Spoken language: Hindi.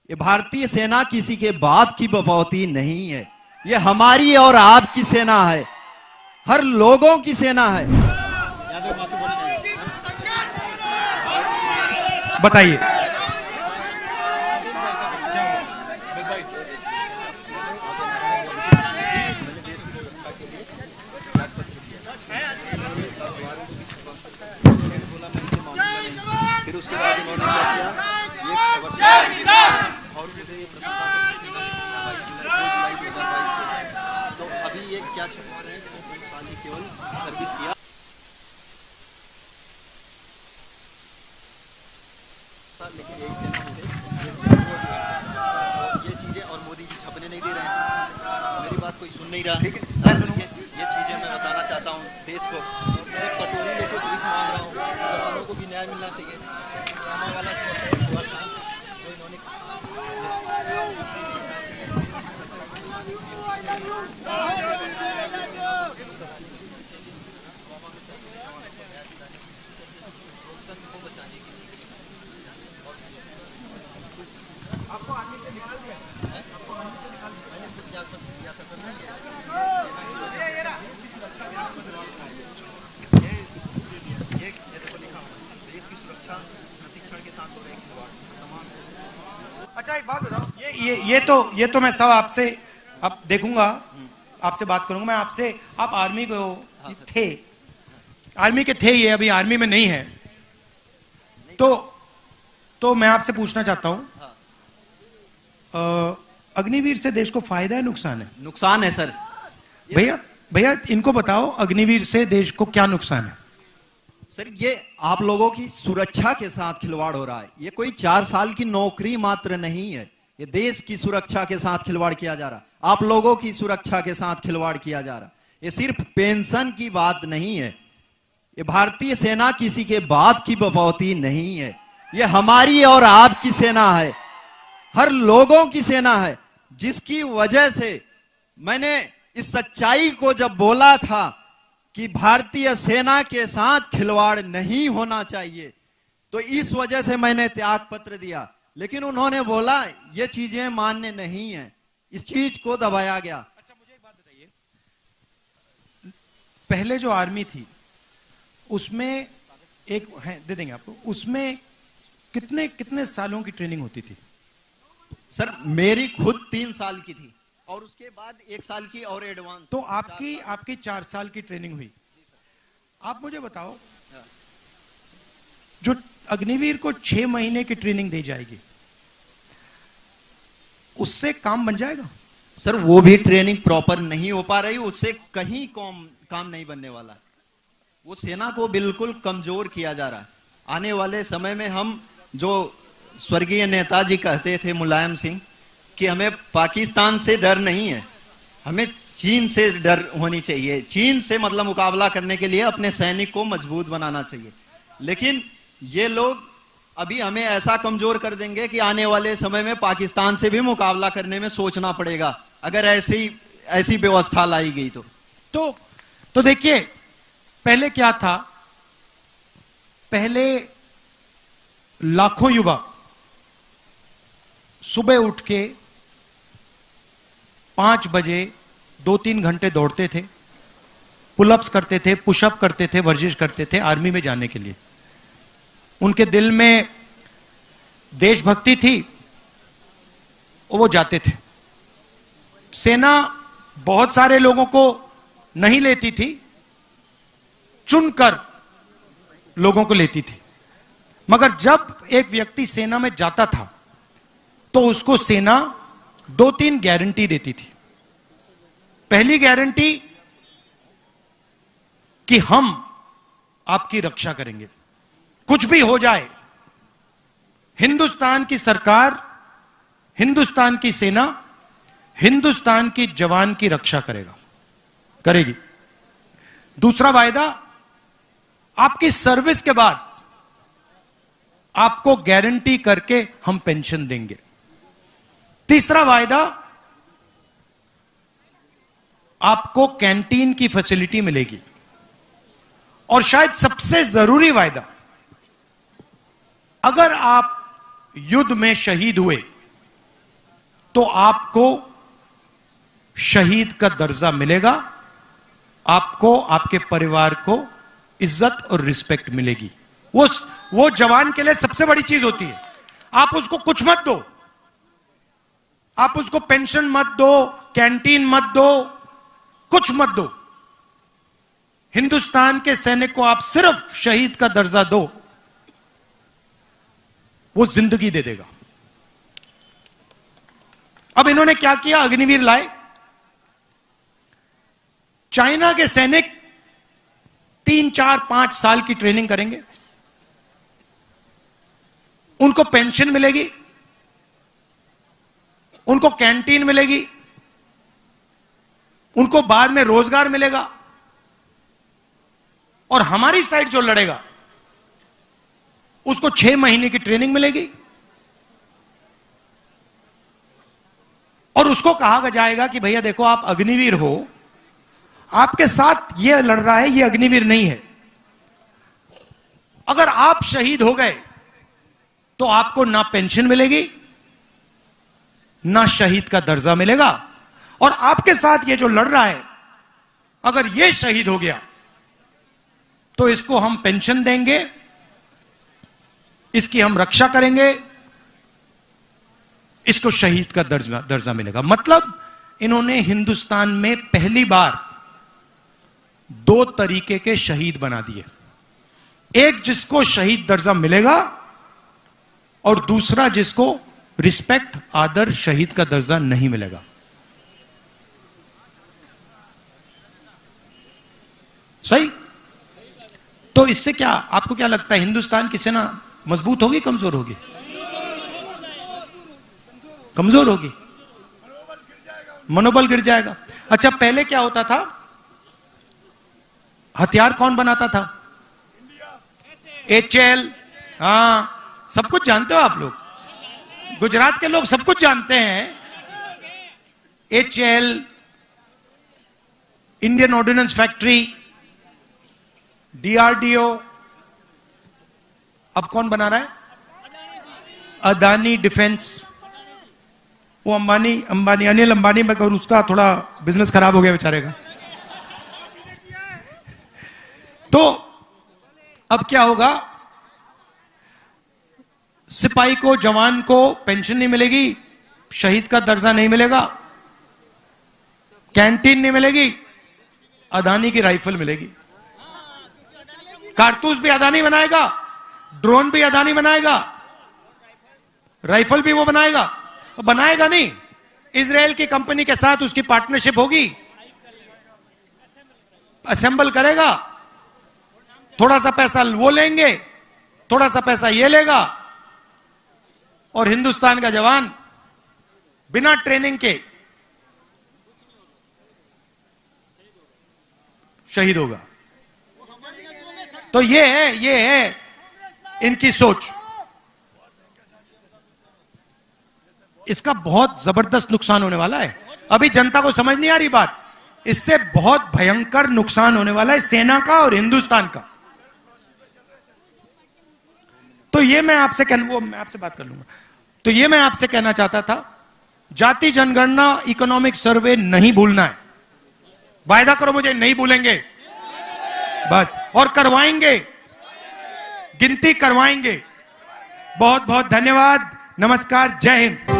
ये भारतीय सेना किसी के बाप की बपौती नहीं है, ये हमारी और आपकी सेना है, हर लोगों की सेना है। बताइए। फिर उसके बाद उन्होंने क्या किया, और मुझे ये तो अभी ये क्या छपवा रहे हैं कि मैं 2 साल ही केवल सर्विस किया, लेकिन यही सेना मुझे ये चीजें, और मोदी जी छपने नहीं दे रहे हैं, मेरी बात कोई सुन नहीं रहा। ठीक है, ये चीजें मैं बताना चाहता हूँ देश को। मैं एक कटोरी लेके भीख मांग रहा हूँ, जवानों को भी न्याय मिलना चाहिए। ड्रामा वाला हुआ था तो इन्होंने आपको आर्मी से निकाल दिया, आपको आर्मी से निकाल दिया, मैंने खुद ज्ञापन दिया था सर। ये देखो लिखा देश की सुरक्षा प्रशिक्षण के साथ हो रहे तमाम। अच्छा एक बात बताओ, ये तो मैं सब आपसे अब देखूंगा, आपसे बात करूंगा मैं आपसे। आप आर्मी को थे, आर्मी के थे, ये अभी आर्मी में नहीं है, तो मैं आपसे पूछना चाहता हूं, अग्निवीर से देश को फायदा है नुकसान है? नुकसान है सर। भैया इनको बताओ, अग्निवीर से देश को क्या नुकसान है? सर ये आप लोगों की सुरक्षा के साथ खिलवाड़ हो रहा है, ये कोई 4 साल की नौकरी मात्र नहीं है, ये देश की सुरक्षा के साथ खिलवाड़ किया जा रहा, आप लोगों की सुरक्षा के साथ खिलवाड़ किया जा रहा। ये सिर्फ पेंशन की बात नहीं है, ये भारतीय सेना किसी के बाप की बपौती नहीं है, ये हमारी और आपकी सेना है, हर लोगों की सेना है, जिसकी वजह से मैंने इस सच्चाई को जब बोला था कि भारतीय सेना के साथ खिलवाड़ नहीं होना चाहिए, तो इस वजह से मैंने त्याग पत्र दिया। लेकिन उन्होंने बोला ये चीजें मान्य नहीं है, इस चीज को दबाया गया। अच्छा मुझे एक बात बताइए, पहले जो आर्मी थी उसमें एक है, दे देंगे आपको, उसमें कितने सालों की ट्रेनिंग होती थी? सर मेरी खुद 3 साल की थी, और उसके बाद 1 साल की और एडवांस। तो आपकी 4 साल की ट्रेनिंग हुई। आप मुझे बताओ, जो अग्निवीर को 6 महीने की ट्रेनिंग दी जाएगी, उससे काम बन जाएगा? सर वो भी ट्रेनिंग प्रॉपर नहीं हो पा रही, उससे कहीं काम नहीं बनने वाला, वो सेना को बिल्कुल कमजोर किया जा रहा है। आने वाले समय में हम, जो स्वर्गीय नेताजी कहते थे मुलायम सिंह, कि हमें पाकिस्तान से डर नहीं है, हमें चीन से डर होनी चाहिए, चीन से मतलब मुकाबला करने के लिए अपने सैनिक को मजबूत बनाना चाहिए। लेकिन ये लोग अभी हमें ऐसा कमजोर कर देंगे कि आने वाले समय में पाकिस्तान से भी मुकाबला करने में सोचना पड़ेगा, अगर ऐसी व्यवस्था लाई गई तो देखिए, पहले क्या था, पहले लाखों युवा सुबह उठ के 5 बजे 2-3 घंटे दौड़ते थे, पुलअप्स करते थे, पुशअप करते थे, वर्जिश करते थे आर्मी में जाने के लिए। उनके दिल में देशभक्ति थी, वो जाते थे। सेना बहुत सारे लोगों को नहीं लेती थी, चुनकर लोगों को लेती थी। मगर जब एक व्यक्ति सेना में जाता था तो उसको सेना 2-3 गारंटी देती थी। पहली गारंटी कि हम आपकी रक्षा करेंगे, कुछ भी हो जाए, हिंदुस्तान की सरकार, हिंदुस्तान की सेना, हिंदुस्तान की जवान की रक्षा करेगी। दूसरा वायदा, आपकी सर्विस के बाद आपको गारंटी करके हम पेंशन देंगे। तीसरा वायदा, आपको कैंटीन की फैसिलिटी मिलेगी। और शायद सबसे जरूरी वायदा, अगर आप युद्ध में शहीद हुए तो आपको शहीद का दर्जा मिलेगा, आपको, आपके परिवार को इज्जत और रिस्पेक्ट मिलेगी। वो जवान के लिए सबसे बड़ी चीज होती है। आप उसको कुछ मत दो, आप उसको पेंशन मत दो, कैंटीन मत दो, कुछ मत दो। हिंदुस्तान के सैनिक को आप सिर्फ शहीद का दर्जा दो, वो जिंदगी दे देगा। अब इन्होंने क्या किया, अग्निवीर लाए। चाइना के सैनिक 3, 4, 5 साल की ट्रेनिंग करेंगे, उनको पेंशन मिलेगी, उनको कैंटीन मिलेगी, उनको बाद में रोजगार मिलेगा। और हमारी साइड जो लड़ेगा उसको 6 महीने की ट्रेनिंग मिलेगी और उसको कहा जाएगा कि भैया देखो आप अग्निवीर हो, आपके साथ ये लड़ रहा है, ये अग्निवीर नहीं है। अगर आप शहीद हो गए तो आपको ना पेंशन मिलेगी, ना शहीद का दर्जा मिलेगा। और आपके साथ ये जो लड़ रहा है, अगर ये शहीद हो गया तो इसको हम पेंशन देंगे, इसकी हम रक्षा करेंगे, इसको शहीद का दर्जा मिलेगा। मतलब इन्होंने हिंदुस्तान में पहली बार 2 तरीके के शहीद बना दिए। एक जिसको शहीद दर्जा मिलेगा और दूसरा जिसको रिस्पेक्ट, आदर, शहीद का दर्जा नहीं मिलेगा। सही? तो इससे क्या, आपको क्या लगता है, हिंदुस्तान की सेना मजबूत होगी, कमजोर होगी? कमजोर होगी, मनोबल गिर जाएगा। अच्छा, पहले क्या होता था, हथियार कौन बनाता था? HL। हाँ, सब कुछ जानते हो आप लोग, गुजरात के लोग सब कुछ जानते हैं। HL, Indian ordnance factory, DRDO। अब कौन बना रहा है? अदानी डिफेंस। वो अंबानी अनिल अंबानी में, उसका थोड़ा बिजनेस खराब हो गया बेचारे का। तो अब क्या होगा, सिपाही को, जवान को पेंशन नहीं मिलेगी, शहीद का दर्जा नहीं मिलेगा, कैंटीन नहीं मिलेगी, अदानी की राइफल मिलेगी। कारतूस भी अदानी बनाएगा, ड्रोन भी अदानी बनाएगा, राइफल भी वो बनाएगा। बनाएगा नहीं, इजराइल की कंपनी के साथ उसकी पार्टनरशिप होगी, असेंबल करेगा, थोड़ा सा पैसा वो लेंगे, थोड़ा सा पैसा ये लेगा, और हिंदुस्तान का जवान बिना ट्रेनिंग के शहीद होगा। तो ये है इनकी सोच। इसका बहुत जबरदस्त नुकसान होने वाला है। अभी जनता को समझ नहीं आ रही बात, इससे बहुत भयंकर नुकसान होने वाला है सेना का और हिंदुस्तान का। तो ये मैं आपसे मैं आपसे बात कर लूंगा। तो ये मैं आपसे कहना चाहता था, जाति जनगणना इकोनॉमिक सर्वे नहीं भूलना है। वायदा करो मुझे, नहीं भूलेंगे बस, और करवाएंगे, गिनती करवाएंगे। बहुत बहुत धन्यवाद, नमस्कार, जय हिंद।